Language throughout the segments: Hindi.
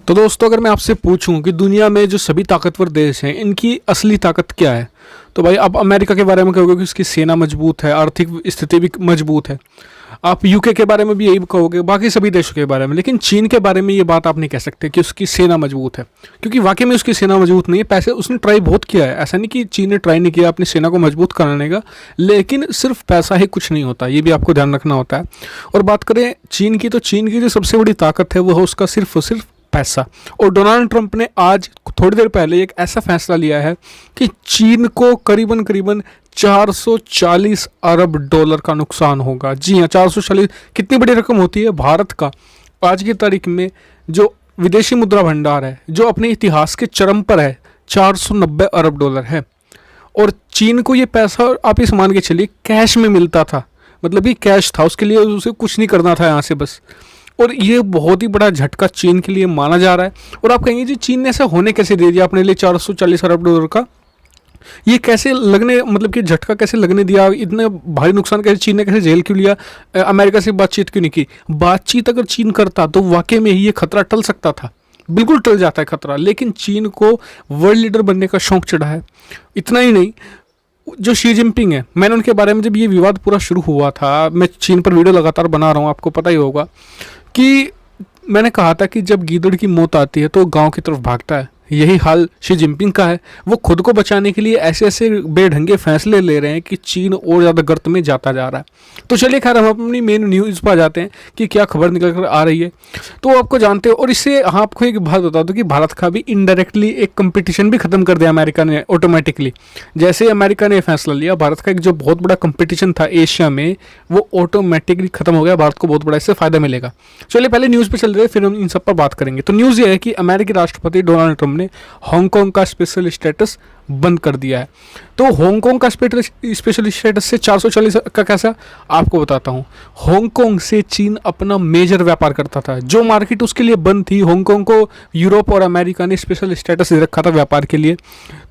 तो दोस्तों, अगर मैं आपसे पूछूं कि दुनिया में जो सभी ताकतवर देश हैं इनकी असली ताकत क्या है, तो भाई आप अमेरिका के बारे में कहोगे कि उसकी सेना मजबूत है, आर्थिक स्थिति भी मजबूत है। आप यूके के बारे में भी यही कहोगे, बाकी सभी देशों के बारे में। लेकिन चीन के बारे में ये बात आप नहीं कह सकते कि उसकी सेना मजबूत है, क्योंकि वाकई में उसकी सेना मजबूत नहीं है। पैसे उसने ट्राई बहुत किया है, ऐसा नहीं कि चीन ने ट्राई नहीं किया अपनी सेना को मजबूत कराने का, लेकिन सिर्फ पैसा ही कुछ नहीं होता, ये भी आपको ध्यान रखना होता है। और बात करें चीन की, तो चीन की जो सबसे बड़ी ताकत है वो है उसका सिर्फ और सिर्फ पैसा। और डोनाल्ड ट्रंप ने आज थोड़ी देर पहले एक ऐसा फैसला लिया है कि चीन को करीबन करीबन 440 अरब डॉलर का नुकसान होगा। जी हाँ, 440 कितनी बड़ी रकम होती है भारत का आज की तारीख में जो विदेशी मुद्रा भंडार है, जो अपने इतिहास के चरम पर है, 490 अरब डॉलर है। और चीन को ये पैसा, आप इस मान के चलिए, कैश में मिलता था, मतलब ये कैश था, उसके लिए उसे कुछ नहीं करना था यहाँ से बस। और ये बहुत ही बड़ा झटका चीन के लिए माना जा रहा है। और आप कहेंगे जी चीन ने ऐसा होने कैसे दे दिया अपने लिए 440 अरब डॉलर का, ये कैसे लगने, मतलब कि झटका कैसे लगने दिया, इतने भारी नुकसान कैसे चीन ने कैसे झेल क्यों लिया, अमेरिका से बातचीत क्यों नहीं की। बातचीत अगर चीन करता तो वाकई में ही ये खतरा टल सकता था, बिल्कुल टल जाता है खतरा। लेकिन चीन को वर्ल्ड लीडर बनने का शौक चढ़ा है। इतना ही नहीं, जो शी जिनपिंग है, मैंने उनके बारे में, जब ये विवाद पूरा शुरू हुआ था, मैं चीन पर वीडियो लगातार बना रहा हूँ, आपको पता ही होगा कि मैंने कहा था कि जब गीदड़ की मौत आती है तो गांव की तरफ भागता है। यही हाल शी जिनपिंग का है। वो खुद को बचाने के लिए ऐसे ऐसे बेढंगे फैसले ले रहे हैं कि चीन और ज़्यादा गर्त में जाता जा रहा है। तो चलिए खैर, हम अपनी मेन न्यूज़ पर आ जाते हैं कि क्या खबर निकल कर आ रही है। तो आपको जानते हो, और इससे हाँ आपको एक बात बता दो कि भारत का भी इनडायरेक्टली एक कंपटीशन भी खत्म कर दिया अमेरिका ने ऑटोमेटिकली। जैसे अमेरिका ने फैसला लिया, भारत का एक जो बहुत बड़ा कंपटीशन था एशिया में, वो ऑटोमेटिकली खत्म हो गया। भारत को बहुत बड़ा इससे फायदा मिलेगा। चलिए पहले न्यूज़ पे चल रहे, फिर हम इन सब पर बात करेंगे। तो न्यूज़ ये है कि अमेरिकी राष्ट्रपति डोनाल्ड ट्रंप ने हांगकांग का स्पेशल स्टेटस बंद कर दिया है। तो हांगकांग का स्पेशल स्टेटस से 440 का कैसा, आपको बताता हूँ। हांगकांग से चीन अपना मेजर व्यापार करता था, जो मार्केट उसके लिए बंद थी। हांगकांग को यूरोप और अमेरिका ने स्पेशल स्टेटस दे रखा था व्यापार के लिए।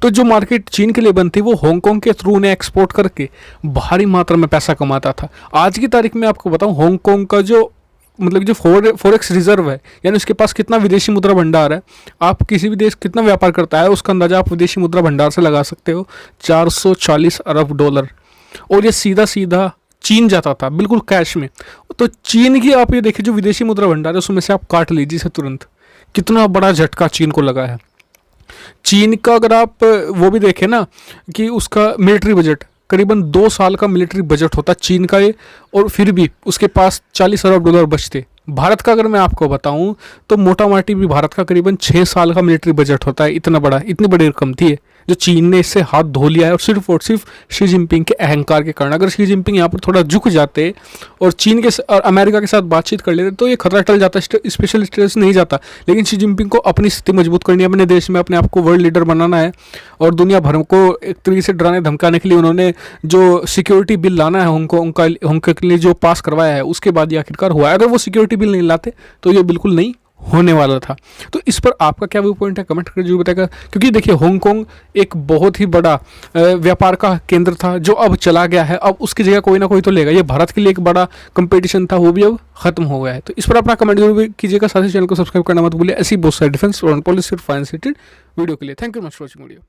तो जो मार्केट चीन के लिए बंद थी, वो हांगकांग के थ्रू उन्हें एक्सपोर्ट करके भारी मात्रा में पैसा कमाता था। आज की तारीख में आपको बताऊँ, हांगकांग का जो मतलब जो फॉरेक्स रिजर्व है, यानी उसके पास कितना विदेशी मुद्रा भंडार है, आप किसी भी देश कितना व्यापार करता है उसका अंदाजा आप विदेशी मुद्रा भंडार से लगा सकते हो, 440 अरब डॉलर। और ये सीधा सीधा चीन जाता था, बिल्कुल कैश में। तो चीन की आप ये देखिए जो विदेशी मुद्रा भंडार है, उसमें से आप काट लीजिए इसे तुरंत, कितना बड़ा झटका चीन को लगा है। चीन का अगर आप वो भी देखें ना कि उसका मिलिट्री बजट करीबन 2 साल का मिलिट्री बजट होता चीन का ये, और फिर भी उसके पास 40 अरब डॉलर बचते। भारत का अगर मैं आपको बताऊं तो मोटा माटी भी भारत का करीबन 6 साल का मिलिट्री बजट होता है। इतना बड़ा, इतनी बड़ी रकम थी ये, जो चीन ने इससे हाथ धो लिया है, और सिर्फ शी जिनपिंग के अहंकार के कारण। अगर शी जिनपिंग यहाँ पर थोड़ा झुक जाते और चीन के और अमेरिका के साथ बातचीत कर लेते तो ये खतरा टल जाता, स्पेशल स्टेटस नहीं जाता। लेकिन शी जिनपिंग को अपनी स्थिति मजबूत करनी है, अपने देश में अपने आप को वर्ल्ड लीडर बनाना है, और दुनिया भर को एक तरीके से डराने धमकाने के लिए उन्होंने जो सिक्योरिटी बिल लाना है हांगकांग के लिए जो पास करवाया है, उसके बाद ये आखिरकार हुआ है। अगर वो सिक्योरिटी बिल नहीं लाते तो ये बिल्कुल नहीं होने वाला था। तो इस पर आपका क्या व्यू पॉइंट है, कमेंट करके जरूर बताएगा। क्योंकि देखिए, हांगकांग एक बहुत ही बड़ा व्यापार का केंद्र था, जो अब चला गया है। अब उसकी जगह कोई ना कोई तो लेगा। ये भारत के लिए एक बड़ा कंपटीशन था, वो भी अब खत्म हो गया है। तो इस पर अपना कमेंट जरूर कीजिएगा। साथ ही चैनल को सब्सक्राइब करना मत भूलिए, ऐसी बहुत सारी डिफेंस और पॉलिसी और फाइनेंस रिलेटेड वीडियो के लिए। Thank you much for watching video.